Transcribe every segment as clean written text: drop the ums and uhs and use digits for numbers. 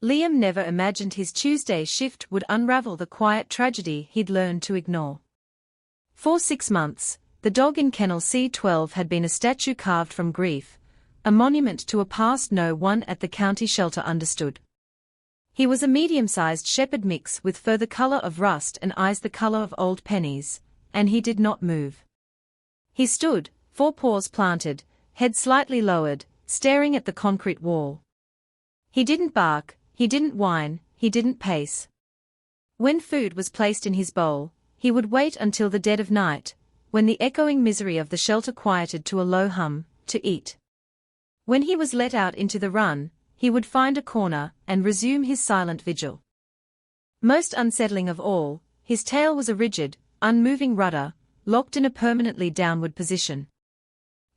Liam never imagined his Tuesday shift would unravel the quiet tragedy he'd learned to ignore. For 6 months, the dog in kennel C12 had been a statue carved from grief, a monument to a past no one at the county shelter understood. He was a medium-sized shepherd mix with fur the color of rust and eyes the color of old pennies, and he did not move. He stood, 4 paws planted, head slightly lowered, staring at the concrete wall. He didn't bark, he didn't whine, he didn't pace. When food was placed in his bowl, he would wait until the dead of night, when the echoing misery of the shelter quieted to a low hum, to eat. When he was let out into the run, he would find a corner and resume his silent vigil. Most unsettling of all, his tail was a rigid, unmoving rudder, locked in a permanently downward position.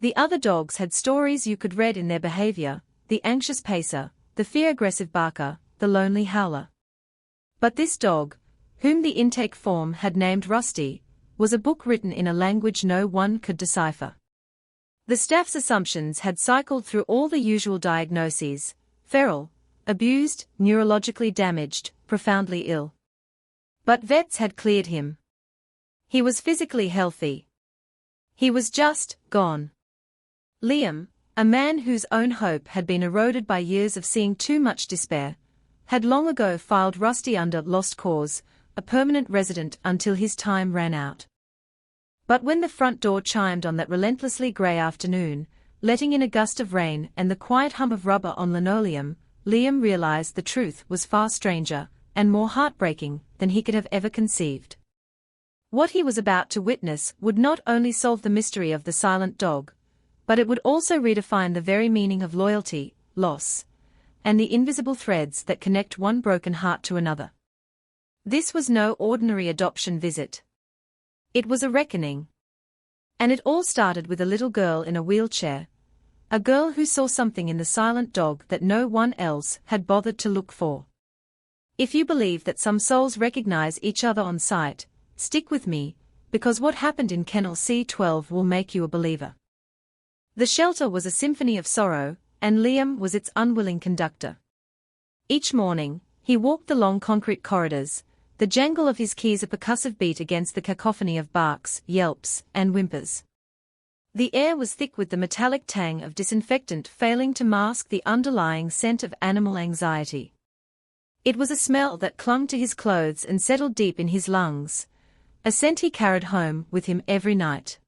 The other dogs had stories you could read in their behavior, the anxious pacer, the fear-aggressive barker, the lonely howler. But this dog, whom the intake form had named Rusty, was a book written in a language no one could decipher. The staff's assumptions had cycled through all the usual diagnoses: feral, abused, neurologically damaged, profoundly ill. But vets had cleared him. He was physically healthy. He was just gone. Liam, a man whose own hope had been eroded by years of seeing too much despair, had long ago filed Rusty under lost cause, a permanent resident until his time ran out. But when the front door chimed on that relentlessly grey afternoon, letting in a gust of rain and the quiet hum of rubber on linoleum, Liam realized the truth was far stranger and more heartbreaking than he could have ever conceived. What he was about to witness would not only solve the mystery of the silent dog, but it would also redefine the very meaning of loyalty, loss, and the invisible threads that connect one broken heart to another. This was no ordinary adoption visit. It was a reckoning. And it all started with a little girl in a wheelchair, a girl who saw something in the silent dog that no one else had bothered to look for. If you believe that some souls recognize each other on sight, stick with me, because what happened in Kennel C12 will make you a believer. The shelter was a symphony of sorrow, and Liam was its unwilling conductor. Each morning, he walked the long concrete corridors, the jangle of his keys a percussive beat against the cacophony of barks, yelps, and whimpers. The air was thick with the metallic tang of disinfectant failing to mask the underlying scent of animal anxiety. It was a smell that clung to his clothes and settled deep in his lungs, a scent he carried home with him every night.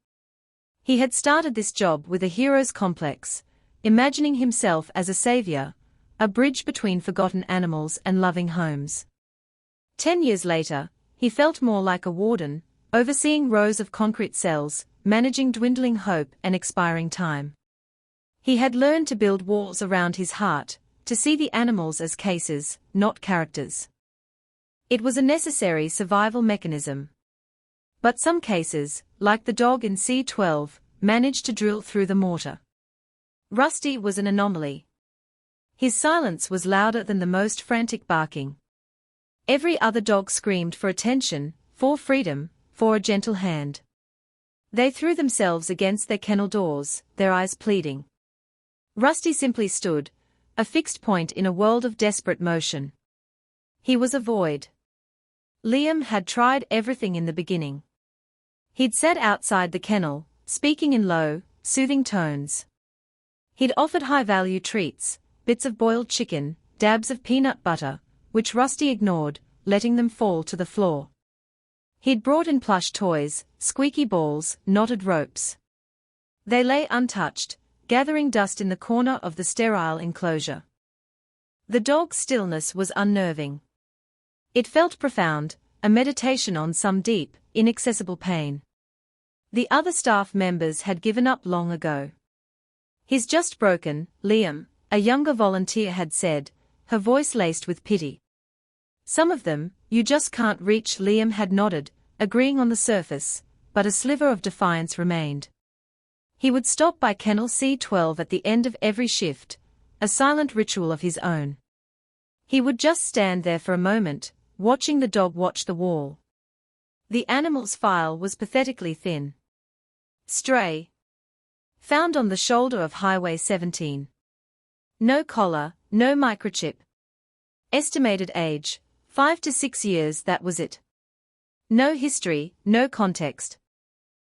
He had started this job with a hero's complex, imagining himself as a savior, a bridge between forgotten animals and loving homes. 10 years later, he felt more like a warden, overseeing rows of concrete cells, managing dwindling hope and expiring time. He had learned to build walls around his heart, to see the animals as cases, not characters. It was a necessary survival mechanism. But some cases, like the dog in C12, managed to drill through the mortar. Rusty was an anomaly. His silence was louder than the most frantic barking. Every other dog screamed for attention, for freedom, for a gentle hand. They threw themselves against their kennel doors, their eyes pleading. Rusty simply stood, a fixed point in a world of desperate motion. He was a void. Liam had tried everything in the beginning. He'd sat outside the kennel, speaking in low, soothing tones. He'd offered high-value treats, bits of boiled chicken, dabs of peanut butter, which Rusty ignored, letting them fall to the floor. He'd brought in plush toys, squeaky balls, knotted ropes. They lay untouched, gathering dust in the corner of the sterile enclosure. The dog's stillness was unnerving. It felt profound, a meditation on some deep, inaccessible pain. The other staff members had given up long ago. "He's just broken, Liam," a younger volunteer had said, her voice laced with pity. "Some of them, you just can't reach," Liam had nodded, agreeing on the surface, but a sliver of defiance remained. He would stop by Kennel C12 at the end of every shift, a silent ritual of his own. He would just stand there for a moment, watching the dog watch the wall. The animal's file was pathetically thin. Stray. Found on the shoulder of Highway 17. No collar, no microchip. Estimated age, 5 to 6 years, that was it. No history, no context.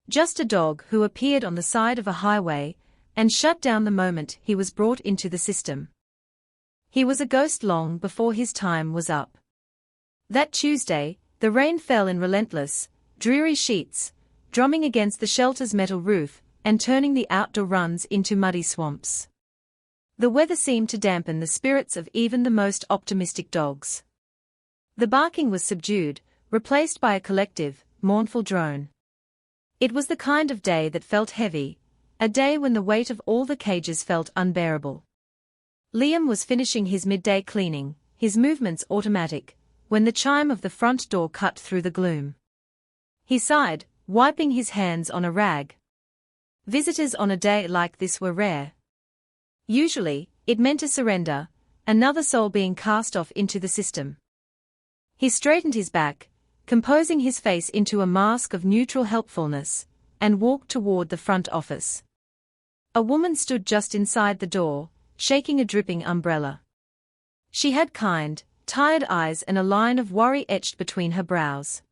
Just a dog who appeared on the side of a highway and shut down the moment he was brought into the system. He was a ghost long before his time was up. That Tuesday, the rain fell in relentless, dreary sheets, drumming against the shelter's metal roof and turning the outdoor runs into muddy swamps. The weather seemed to dampen the spirits of even the most optimistic dogs. The barking was subdued, replaced by a collective, mournful drone. It was the kind of day that felt heavy, a day when the weight of all the cages felt unbearable. Liam was finishing his midday cleaning, his movements automatic, when the chime of the front door cut through the gloom. He sighed, wiping his hands on a rag. Visitors on a day like this were rare. Usually, it meant a surrender, another soul being cast off into the system. He straightened his back, composing his face into a mask of neutral helpfulness, and walked toward the front office. A woman stood just inside the door, shaking a dripping umbrella. She had kind, tired eyes and a line of worry etched between her brows.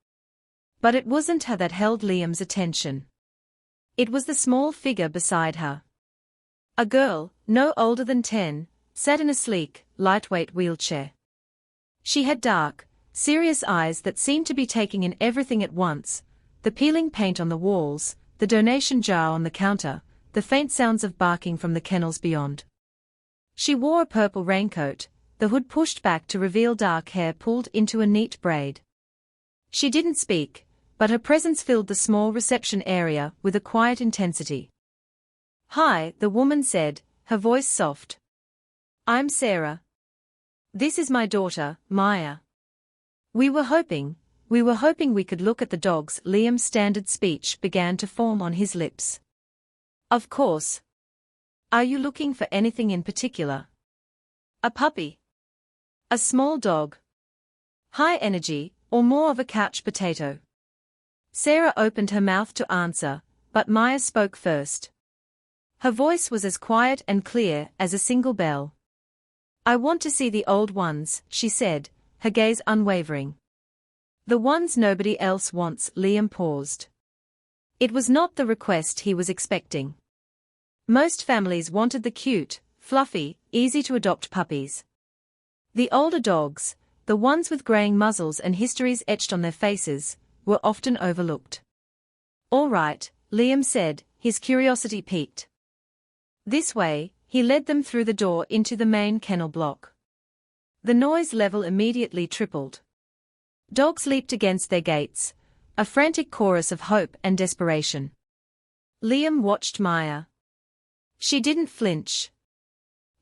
But it wasn't her that held Liam's attention. It was the small figure beside her. A girl, no older than 10, sat in a sleek, lightweight wheelchair. She had dark, serious eyes that seemed to be taking in everything at once, the peeling paint on the walls, the donation jar on the counter, the faint sounds of barking from the kennels beyond. She wore a purple raincoat, the hood pushed back to reveal dark hair pulled into a neat braid. She didn't speak, but her presence filled the small reception area with a quiet intensity. "Hi," the woman said, her voice soft. "I'm Sarah. This is my daughter, Maya. We were hoping we could look at the dogs." Liam's standard speech began to form on his lips. "Of course. Are you looking for anything in particular? A puppy? A small dog? High energy, or more of a couch potato?" Sarah opened her mouth to answer, but Maya spoke first. Her voice was as quiet and clear as a single bell. "I want to see the old ones," she said, her gaze unwavering. "The ones nobody else wants." Liam paused. It was not the request he was expecting. Most families wanted the cute, fluffy, easy-to-adopt puppies. The older dogs, the ones with graying muzzles and histories etched on their faces, were often overlooked. "All right," Liam said, his curiosity piqued. This way, he led them through the door into the main kennel block. The noise level immediately tripled. Dogs leaped against their gates, a frantic chorus of hope and desperation. Liam watched Maya. She didn't flinch.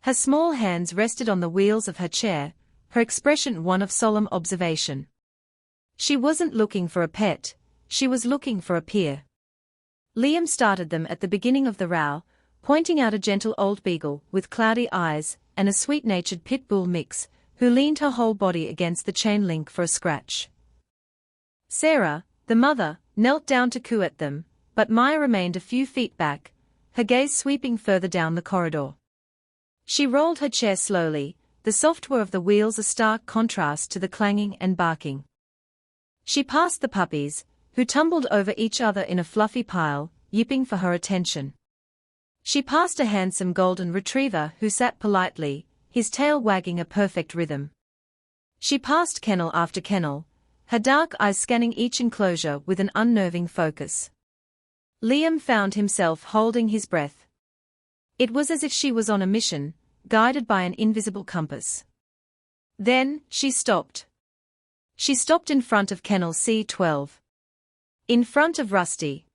Her small hands rested on the wheels of her chair, her expression one of solemn observation. She wasn't looking for a pet, she was looking for a peer. Liam started them at the beginning of the row, pointing out a gentle old beagle with cloudy eyes and a sweet-natured pit bull mix, who leaned her whole body against the chain link for a scratch. Sarah, the mother, knelt down to coo at them, but Maya remained a few feet back, her gaze sweeping further down the corridor. She rolled her chair slowly, the soft whir of the wheels a stark contrast to the clanging and barking. She passed the puppies, who tumbled over each other in a fluffy pile, yipping for her attention. She passed a handsome golden retriever who sat politely, his tail wagging a perfect rhythm. She passed kennel after kennel, her dark eyes scanning each enclosure with an unnerving focus. Liam found himself holding his breath. It was as if she was on a mission, guided by an invisible compass. Then, she stopped. She stopped in front of kennel C12. In front of Rusty.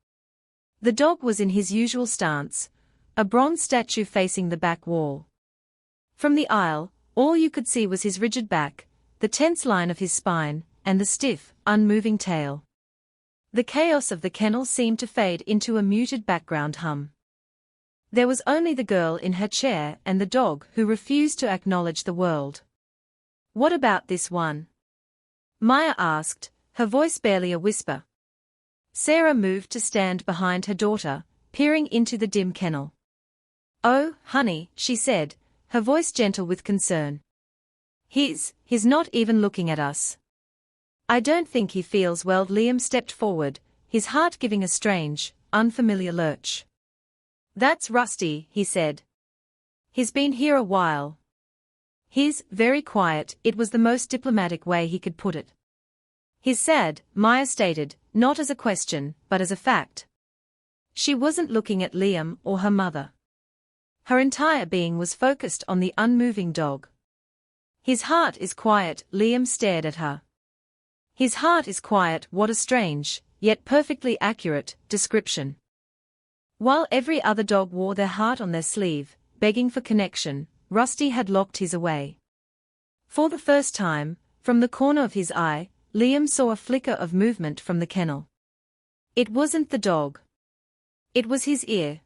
The dog was in his usual stance, a bronze statue facing the back wall. From the aisle, all you could see was his rigid back, the tense line of his spine, and the stiff, unmoving tail. The chaos of the kennel seemed to fade into a muted background hum. There was only the girl in her chair and the dog who refused to acknowledge the world. "What about this one?" Maya asked, her voice barely a whisper. Sarah moved to stand behind her daughter, peering into the dim kennel. "Oh, honey," she said, her voice gentle with concern. He's not even looking at us. I don't think he feels well. Liam stepped forward, his heart giving a strange, unfamiliar lurch. That's Rusty, he said. He's been here a while. He's very quiet. It was the most diplomatic way he could put it. He's sad, Maya stated, not as a question, but as a fact. She wasn't looking at Liam or her mother. Her entire being was focused on the unmoving dog. His heart is quiet, Liam stared at her. His heart is quiet, what a strange, yet perfectly accurate, description. While every other dog wore their heart on their sleeve, begging for connection, Rusty had locked his away. For the first time, from the corner of his eye, Liam saw a flicker of movement from the kennel. It wasn't the dog. It was his ear.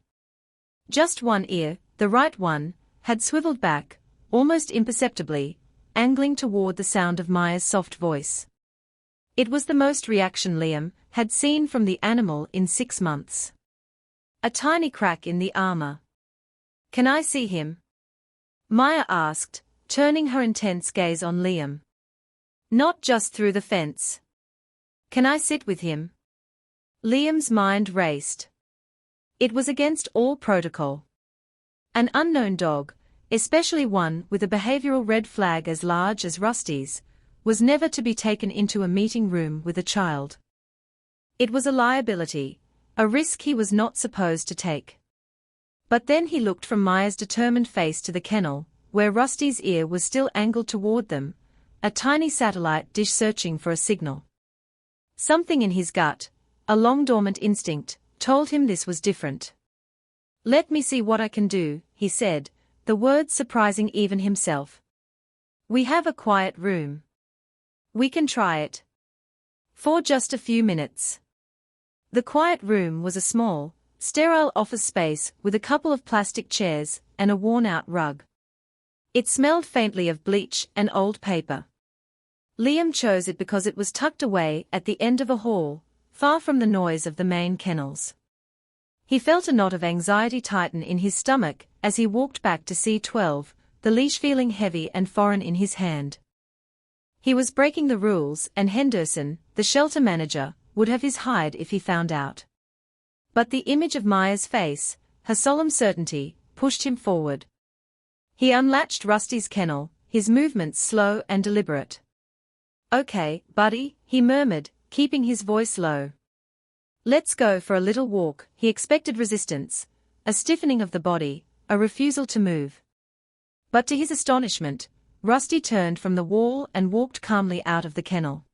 Just one ear, the right one, had swiveled back, almost imperceptibly, angling toward the sound of Maya's soft voice. It was the most reaction Liam had seen from the animal in 6 months. A tiny crack in the armor. Can I see him? Maya asked, turning her intense gaze on Liam. Not just through the fence. Can I sit with him? Liam's mind raced. It was against all protocol. An unknown dog, especially one with a behavioral red flag as large as Rusty's, was never to be taken into a meeting room with a child. It was a liability, a risk he was not supposed to take. But then he looked from Maya's determined face to the kennel, where Rusty's ear was still angled toward them, a tiny satellite dish searching for a signal. Something in his gut, a long-dormant instinct, told him this was different. Let me see what I can do, he said, the words surprising even himself. We have a quiet room. We can try it. For just a few minutes. The quiet room was a small, sterile office space with a couple of plastic chairs and a worn-out rug. It smelled faintly of bleach and old paper. Liam chose it because it was tucked away at the end of a hall, far from the noise of the main kennels. He felt a knot of anxiety tighten in his stomach as he walked back to C12, the leash feeling heavy and foreign in his hand. He was breaking the rules, and Henderson, the shelter manager, would have his hide if he found out. But the image of Maya's face, her solemn certainty, pushed him forward. He unlatched Rusty's kennel, his movements slow and deliberate. Okay, buddy, he murmured, keeping his voice low. Let's go for a little walk. He expected resistance, a stiffening of the body, a refusal to move. But to his astonishment, Rusty turned from the wall and walked calmly out of the kennel.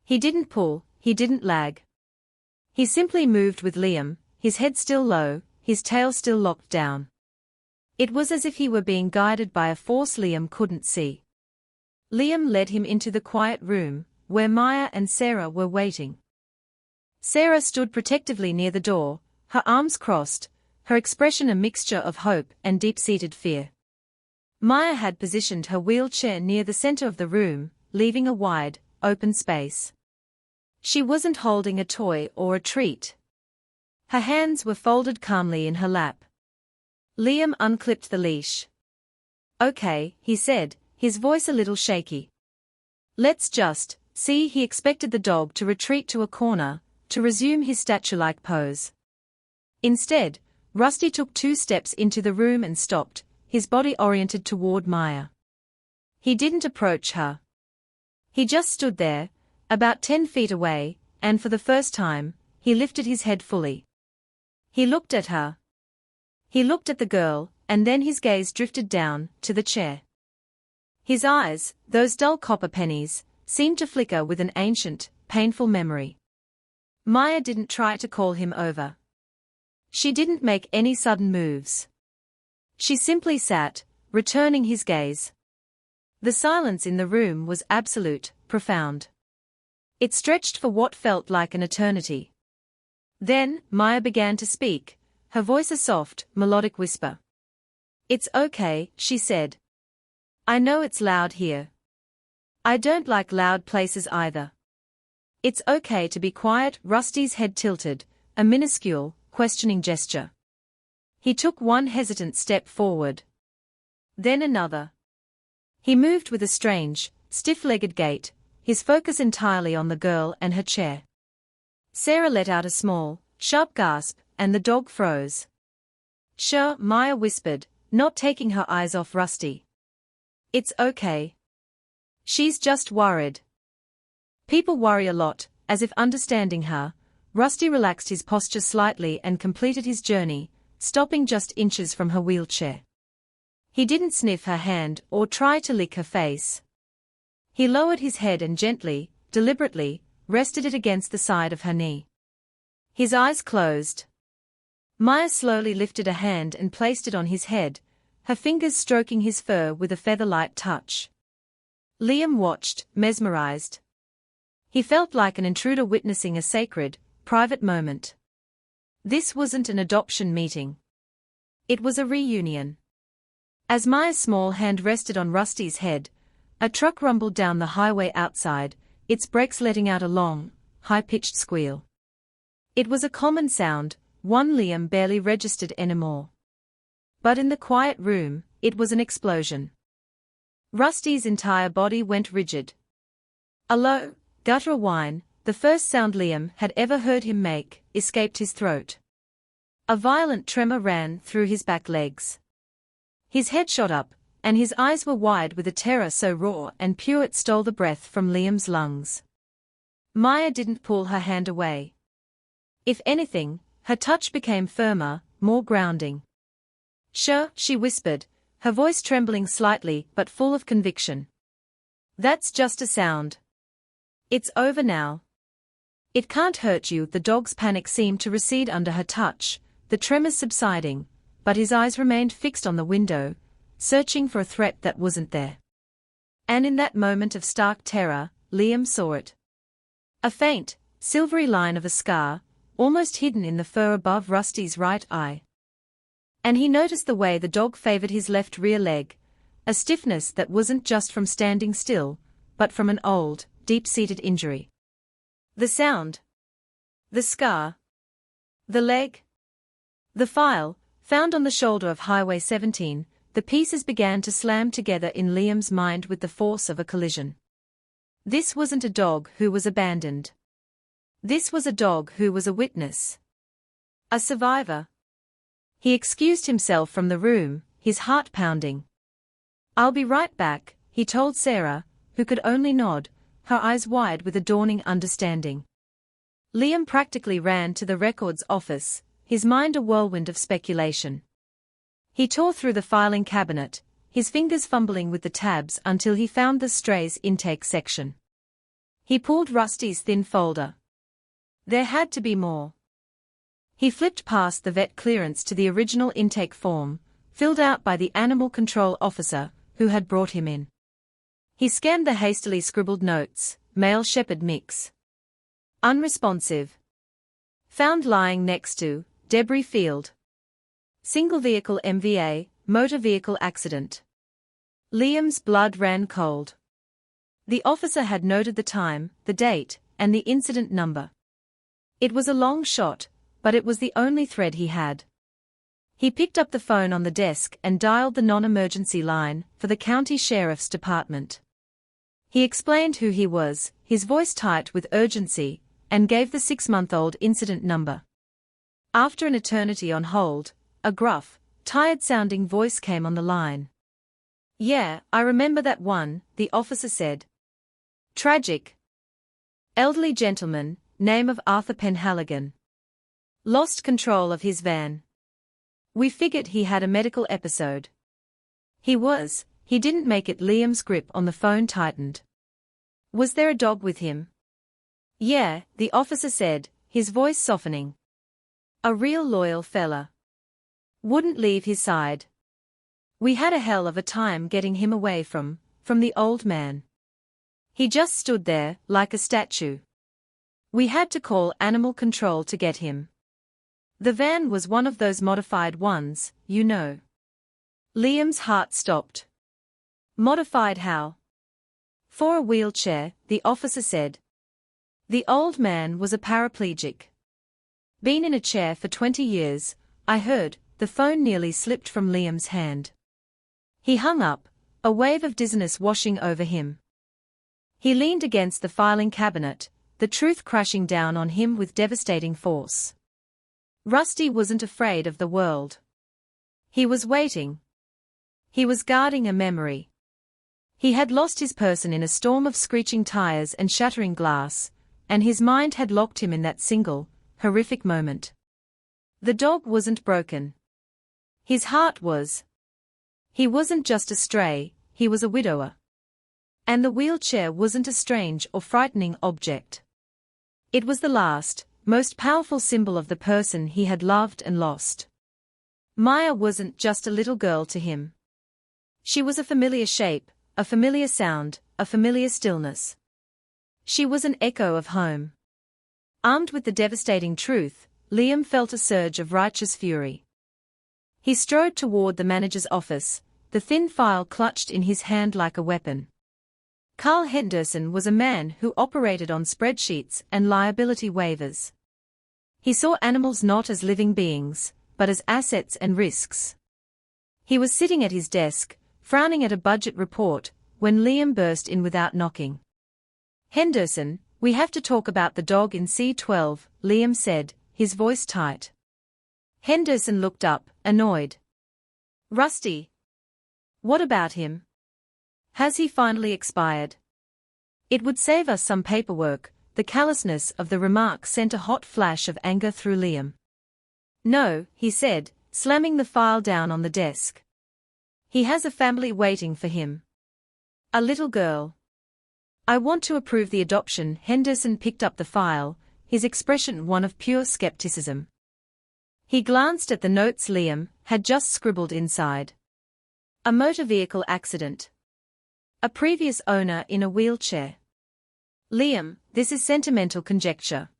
He didn't pull, he didn't lag. He simply moved with Liam, his head still low, his tail still locked down. It was as if he were being guided by a force Liam couldn't see. Liam led him into the quiet room, where Maya and Sarah were waiting. Sarah stood protectively near the door, her arms crossed, her expression a mixture of hope and deep-seated fear. Maya had positioned her wheelchair near the center of the room, leaving a wide, open space. She wasn't holding a toy or a treat. Her hands were folded calmly in her lap. Liam unclipped the leash. Okay, he said, his voice a little shaky. Let's just see. He expected the dog to retreat to a corner, to resume his statue-like pose. Instead, Rusty took 2 steps into the room and stopped, his body oriented toward Maya. He didn't approach her. He just stood there, about 10 feet away, and for the first time, he lifted his head fully. He looked at her. He looked at the girl, and then his gaze drifted down to the chair. His eyes, those dull copper pennies, seemed to flicker with an ancient, painful memory. Maya didn't try to call him over. She didn't make any sudden moves. She simply sat, returning his gaze. The silence in the room was absolute, profound. It stretched for what felt like an eternity. Then, Maya began to speak, her voice a soft, melodic whisper. It's okay, she said. I know it's loud here. I don't like loud places either. It's okay to be quiet. Rusty's head tilted, a minuscule, questioning gesture. He took one hesitant step forward. Then another. He moved with a strange, stiff-legged gait, his focus entirely on the girl and her chair. Sarah let out a small, sharp gasp, and the dog froze. "Sure," Maya whispered, not taking her eyes off Rusty. "It's okay. She's just worried." People worry a lot, as if understanding her. Rusty relaxed his posture slightly and completed his journey, stopping just inches from her wheelchair. He didn't sniff her hand or try to lick her face. He lowered his head and gently, deliberately, rested it against the side of her knee. His eyes closed. Maya slowly lifted a hand and placed it on his head, her fingers stroking his fur with a feather-light touch. Liam watched, mesmerized. He felt like an intruder witnessing a sacred, private moment. This wasn't an adoption meeting. It was a reunion. As Maya's small hand rested on Rusty's head, a truck rumbled down the highway outside, its brakes letting out a long, high-pitched squeal. It was a common sound, one Liam barely registered anymore. But in the quiet room, it was an explosion. Rusty's entire body went rigid. A low, guttural whine, the first sound Liam had ever heard him make, escaped his throat. A violent tremor ran through his back legs. His head shot up, and his eyes were wide with a terror so raw and pure it stole the breath from Liam's lungs. Maya didn't pull her hand away. If anything, her touch became firmer, more grounding. "Sure," she whispered, her voice trembling slightly but full of conviction. "That's just a sound. It's over now. It can't hurt you." The dog's panic seemed to recede under her touch, the tremors subsiding, but his eyes remained fixed on the window, searching for a threat that wasn't there. And in that moment of stark terror, Liam saw it. A faint, silvery line of a scar, almost hidden in the fur above Rusty's right eye. And he noticed the way the dog favored his left rear leg, a stiffness that wasn't just from standing still, but from an old, deep-seated injury. The sound. The scar. The leg. The file, found on the shoulder of Highway 17, the pieces began to slam together in Liam's mind with the force of a collision. This wasn't a dog who was abandoned. This was a dog who was a witness. A survivor. He excused himself from the room, his heart pounding. "I'll be right back," he told Sarah, who could only nod, her eyes wide with a dawning understanding. Liam practically ran to the records office, his mind a whirlwind of speculation. He tore through the filing cabinet, his fingers fumbling with the tabs until he found the strays intake section. He pulled Rusty's thin folder. There had to be more. He flipped past the vet clearance to the original intake form, filled out by the animal control officer who had brought him in. He scanned the hastily scribbled notes, male shepherd mix. Unresponsive. Found lying next to, debris field. Single vehicle MVA, motor vehicle accident. Liam's blood ran cold. The officer had noted the time, the date, and the incident number. It was a long shot, but it was the only thread he had. He picked up the phone on the desk and dialed the non-emergency line for the county sheriff's department. He explained who he was, his voice tight with urgency, and gave the 6-month-old incident number. After an eternity on hold, a gruff, tired-sounding voice came on the line. "Yeah, I remember that one," the officer said. "Tragic. Elderly gentleman, name of Arthur Penhaligon. Lost control of his van. We figured he had a medical episode." He didn't make it." Liam's grip on the phone tightened. "Was there a dog with him?" "Yeah," the officer said, his voice softening. "A real loyal fella. Wouldn't leave his side. We had a hell of a time getting him away from the old man. He just stood there, like a statue. We had to call animal control to get him. The van was one of those modified ones, you know." Liam's heart stopped. "Modified how?" "For a wheelchair," the officer said. The old man was a paraplegic. "Been in a chair for 20 years, I heard." The phone nearly slipped from Liam's hand. He hung up, a wave of dizziness washing over him. He leaned against the filing cabinet, the truth crashing down on him with devastating force. Rusty wasn't afraid of the world. He was waiting. He was guarding a memory. He had lost his person in a storm of screeching tires and shattering glass, and his mind had locked him in that single, horrific moment. The dog wasn't broken. His heart was. He wasn't just a stray, he was a widower. And the wheelchair wasn't a strange or frightening object. It was the last, most powerful symbol of the person he had loved and lost. Maya wasn't just a little girl to him. She was a familiar shape, a familiar sound, a familiar stillness. She was an echo of home. Armed with the devastating truth, Liam felt a surge of righteous fury. He strode toward the manager's office, the thin file clutched in his hand like a weapon. Carl Henderson was a man who operated on spreadsheets and liability waivers. He saw animals not as living beings, but as assets and risks. He was sitting at his desk, frowning at a budget report, when Liam burst in without knocking. "Henderson, we have to talk about the dog in C12, Liam said, his voice tight. Henderson looked up, annoyed. "Rusty. What about him? Has he finally expired?" "It would save us some paperwork." The callousness of the remark sent a hot flash of anger through Liam. "No," he said, slamming the file down on the desk. "He has a family waiting for him. A little girl. I want to approve the adoption." Henderson picked up the file, his expression one of pure skepticism. He glanced at the notes Liam had just scribbled inside. A motor vehicle accident. A previous owner in a wheelchair. "Liam, this is sentimental conjecture.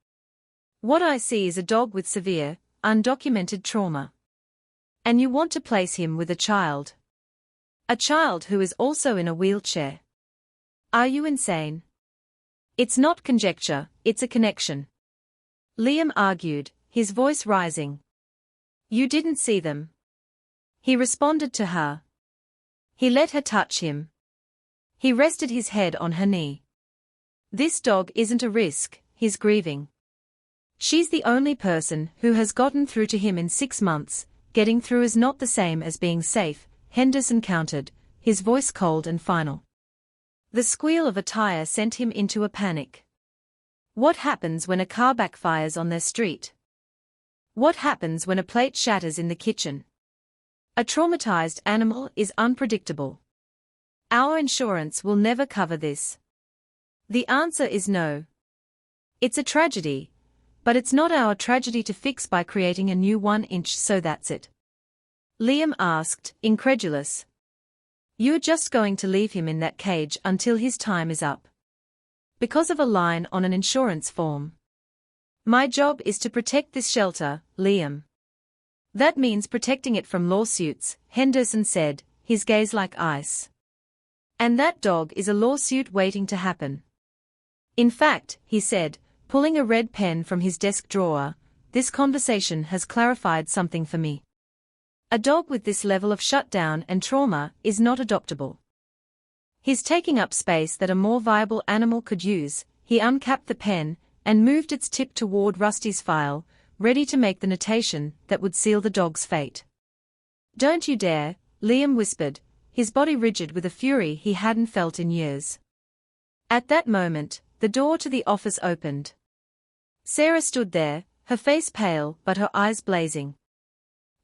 What I see is a dog with severe, undocumented trauma. And you want to place him with a child. A child who is also in a wheelchair. Are you insane?" "It's not conjecture, it's a connection," Liam argued, his voice rising. "You didn't see them." He responded to her. He let her touch him. He rested his head on her knee. "This dog isn't a risk, he's grieving. She's the only person who has gotten through to him in 6 months. Getting through is not the same as being safe," Henderson countered, his voice cold and final. The squeal of a tire sent him into a panic. What happens when a car backfires on their street? What happens when a plate shatters in the kitchen? A traumatized animal is unpredictable. Our insurance will never cover this. The answer is no. It's a tragedy, but it's not our tragedy to fix by creating a new 1-inch, so that's it. Liam asked, incredulous. "You're just going to leave him in that cage until his time is up? Because of a line on an insurance form?" "My job is to protect this shelter, Liam. That means protecting it from lawsuits," Henderson said, his gaze like ice. "And that dog is a lawsuit waiting to happen. In fact," he said, pulling a red pen from his desk drawer, "this conversation has clarified something for me. A dog with this level of shutdown and trauma is not adoptable. He's taking up space that a more viable animal could use." He uncapped the pen and moved its tip toward Rusty's file, ready to make the notation that would seal the dog's fate. "Don't you dare," Liam whispered, his body rigid with a fury he hadn't felt in years. At that moment, the door to the office opened. Sarah stood there, her face pale but her eyes blazing.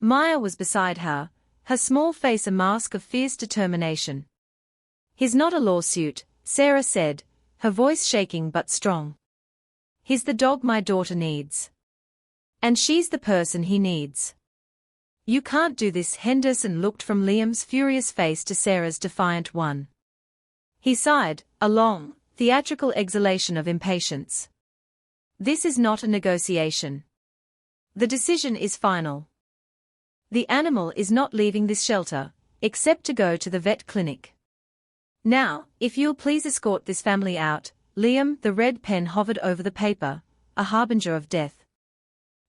Maya was beside her, her small face a mask of fierce determination. "He's not a lawsuit," Sarah said, her voice shaking but strong. "He's the dog my daughter needs. And she's the person he needs." "You can't do this." Henderson looked from Liam's furious face to Sarah's defiant one. He sighed, a long, theatrical exhalation of impatience. "This is not a negotiation. The decision is final. The animal is not leaving this shelter, except to go to the vet clinic. Now, if you'll please escort this family out." Liam, the red pen hovered over the paper, a harbinger of death.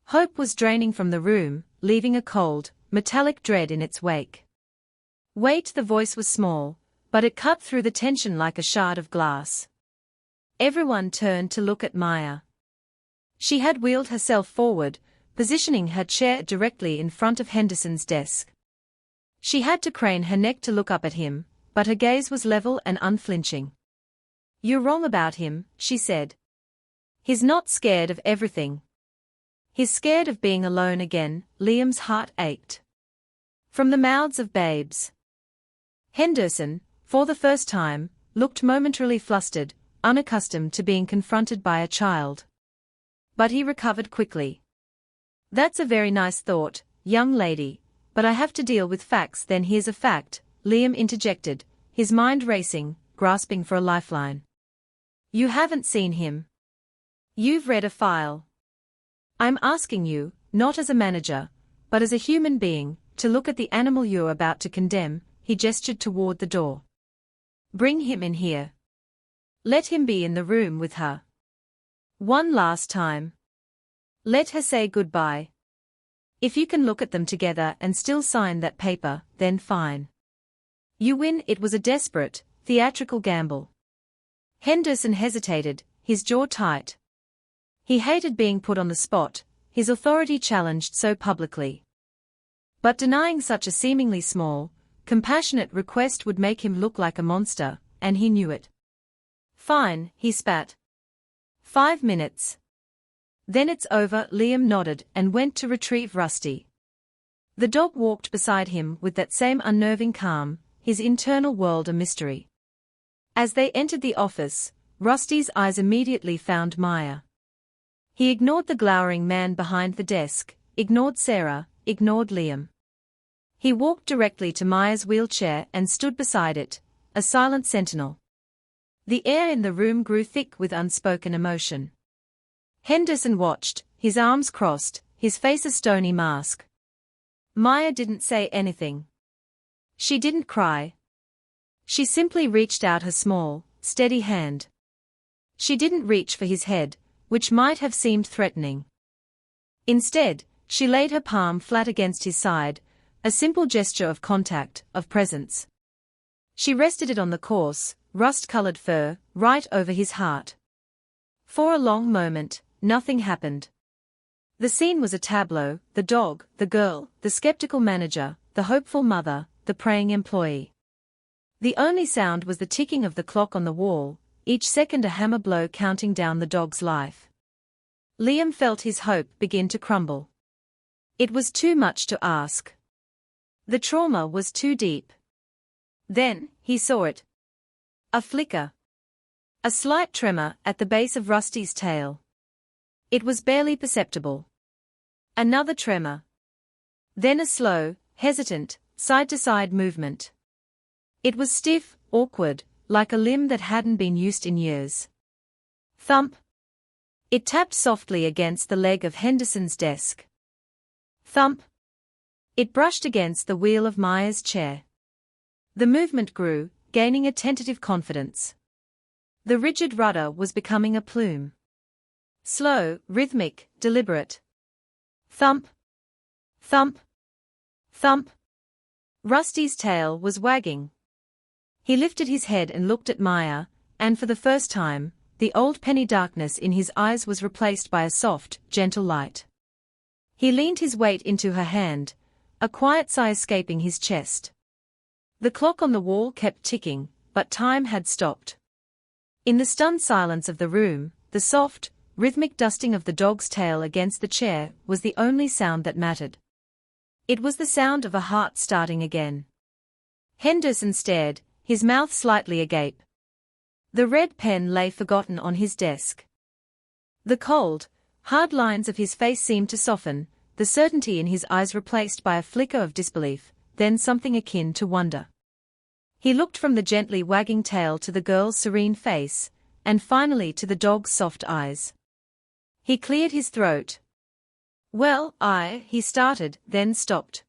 Hope was draining from the room, leaving a cold, metallic dread in its wake. "Wait." The voice was small, but it cut through the tension like a shard of glass. Everyone turned to look at Maya. She had wheeled herself forward, positioning her chair directly in front of Henderson's desk. She had to crane her neck to look up at him, but her gaze was level and unflinching. "You're wrong about him," she said. "He's not scared of everything. He's scared of being alone again." Liam's heart ached. From the mouths of babes. Henderson, for the first time, looked momentarily flustered, unaccustomed to being confronted by a child. But he recovered quickly. "That's a very nice thought, young lady, but I have to deal with facts." "Then here's a fact," Liam interjected, his mind racing, grasping for a lifeline. "You haven't seen him. You've read a file. I'm asking you, not as a manager, but as a human being, to look at the animal you're about to condemn." He gestured toward the door. "Bring him in here. Let him be in the room with her. One last time. Let her say goodbye. If you can look at them together and still sign that paper, then fine. You win." It was a desperate, theatrical gamble. Henderson hesitated, his jaw tight. He hated being put on the spot, his authority challenged so publicly. But denying such a seemingly small, compassionate request would make him look like a monster, and he knew it. "Fine," he spat. 5 minutes. Then it's over." Liam nodded and went to retrieve Rusty. The dog walked beside him with that same unnerving calm, his internal world a mystery. As they entered the office, Rusty's eyes immediately found Maya. He ignored the glowering man behind the desk, ignored Sarah, ignored Liam. He walked directly to Maya's wheelchair and stood beside it, a silent sentinel. The air in the room grew thick with unspoken emotion. Henderson watched, his arms crossed, his face a stony mask. Maya didn't say anything. She didn't cry. She simply reached out her small, steady hand. She didn't reach for his head, which might have seemed threatening. Instead, she laid her palm flat against his side, a simple gesture of contact, of presence. She rested it on the coarse, rust-colored fur, right over his heart. For a long moment, nothing happened. The scene was a tableau: the dog, the girl, the skeptical manager, the hopeful mother, the praying employee. The only sound was the ticking of the clock on the wall, each second a hammer blow counting down the dog's life. Liam felt his hope begin to crumble. It was too much to ask. The trauma was too deep. Then, he saw it. A flicker. A slight tremor at the base of Rusty's tail. It was barely perceptible. Another tremor. Then a slow, hesitant, side-to-side movement. It was stiff, awkward, like a limb that hadn't been used in years. Thump. It tapped softly against the leg of Henderson's desk. Thump. It brushed against the wheel of Maya's chair. The movement grew, gaining a tentative confidence. The rigid rudder was becoming a plume. Slow, rhythmic, deliberate. Thump. Thump. Thump. Rusty's tail was wagging. He lifted his head and looked at Maya, and for the first time, the old penny darkness in his eyes was replaced by a soft, gentle light. He leaned his weight into her hand, a quiet sigh escaping his chest. The clock on the wall kept ticking, but time had stopped. In the stunned silence of the room, the soft, rhythmic dusting of the dog's tail against the chair was the only sound that mattered. It was the sound of a heart starting again. Henderson stared, his mouth slightly agape. The red pen lay forgotten on his desk. The cold, hard lines of his face seemed to soften, the certainty in his eyes replaced by a flicker of disbelief, then something akin to wonder. He looked from the gently wagging tail to the girl's serene face, and finally to the dog's soft eyes. He cleared his throat. "Well, he started, then stopped.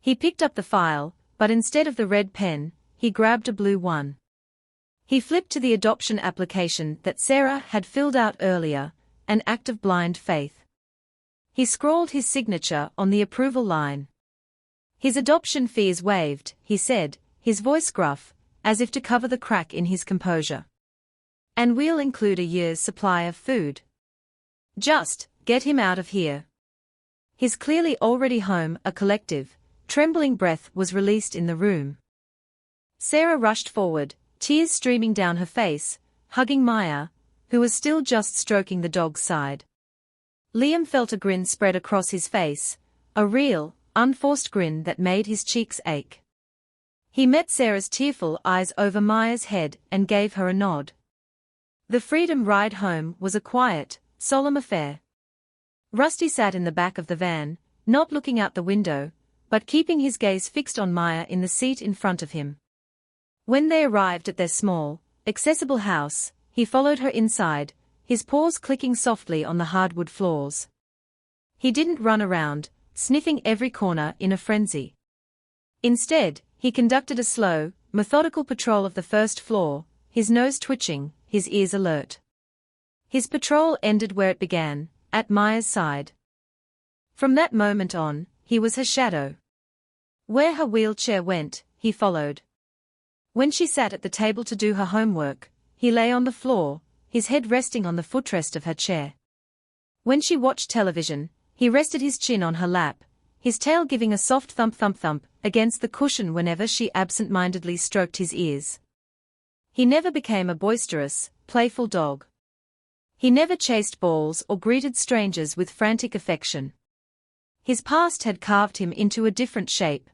He picked up the file, but instead of the red pen, he grabbed a blue one. He flipped to the adoption application that Sarah had filled out earlier, an act of blind faith. He scrawled his signature on the approval line. "His adoption fee is waived," he said, his voice gruff, as if to cover the crack in his composure. "And we'll include a year's supply of food. Just get him out of here." His clearly already home, a collective, trembling breath was released in the room. Sarah rushed forward, tears streaming down her face, hugging Maya, who was still just stroking the dog's side. Liam felt a grin spread across his face, a real, unforced grin that made his cheeks ache. He met Sarah's tearful eyes over Maya's head and gave her a nod. The freedom ride home was a quiet, solemn affair. Rusty sat in the back of the van, not looking out the window, but keeping his gaze fixed on Maya in the seat in front of him. When they arrived at their small, accessible house, he followed her inside, his paws clicking softly on the hardwood floors. He didn't run around, sniffing every corner in a frenzy. Instead, he conducted a slow, methodical patrol of the first floor, his nose twitching, his ears alert. His patrol ended where it began, at Maya's side. From that moment on, he was her shadow. Where her wheelchair went, he followed. When she sat at the table to do her homework, he lay on the floor, his head resting on the footrest of her chair. When she watched television, he rested his chin on her lap, his tail giving a soft thump-thump-thump against the cushion whenever she absent-mindedly stroked his ears. He never became a boisterous, playful dog. He never chased balls or greeted strangers with frantic affection. His past had carved him into a different shape.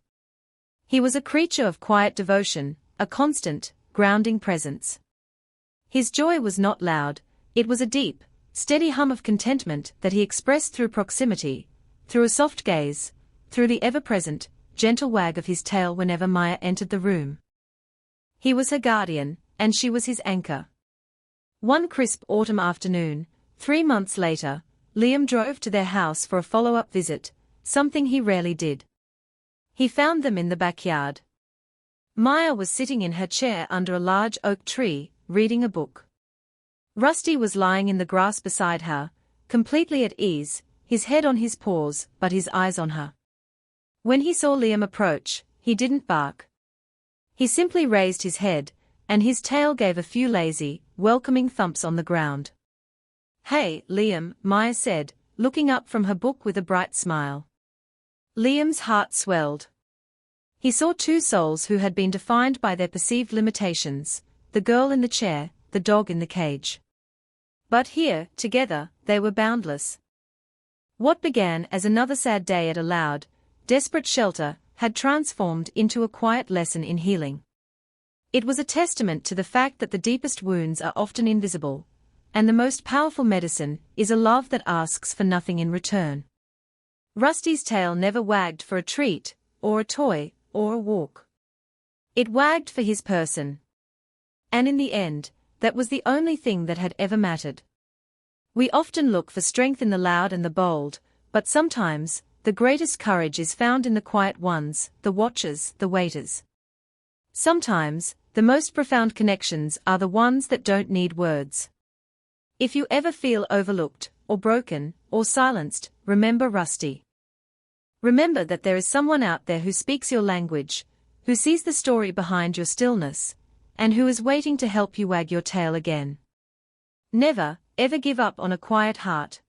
He was a creature of quiet devotion, a constant, grounding presence. His joy was not loud, it was a deep, steady hum of contentment that he expressed through proximity, through a soft gaze, through the ever-present, gentle wag of his tail whenever Maya entered the room. He was her guardian, and she was his anchor. One crisp autumn afternoon, 3 months later, Liam drove to their house for a follow-up visit, something he rarely did. He found them in the backyard. Maya was sitting in her chair under a large oak tree, reading a book. Rusty was lying in the grass beside her, completely at ease, his head on his paws but his eyes on her. When he saw Liam approach, he didn't bark. He simply raised his head, and his tail gave a few lazy, welcoming thumps on the ground. "Hey, Liam," Maya said, looking up from her book with a bright smile. Liam's heart swelled. He saw two souls who had been defined by their perceived limitations, the girl in the chair, the dog in the cage. But here, together, they were boundless. What began as another sad day at a loud, desperate shelter, had transformed into a quiet lesson in healing. It was a testament to the fact that the deepest wounds are often invisible, and the most powerful medicine is a love that asks for nothing in return. Rusty's tail never wagged for a treat, or a toy, or a walk. It wagged for his person. And in the end, that was the only thing that had ever mattered. We often look for strength in the loud and the bold, but sometimes, the greatest courage is found in the quiet ones, the watchers, the waiters. Sometimes, the most profound connections are the ones that don't need words. If you ever feel overlooked, or broken, or silenced, remember Rusty. Remember that there is someone out there who speaks your language, who sees the story behind your stillness, and who is waiting to help you wag your tail again. Never, ever give up on a quiet heart.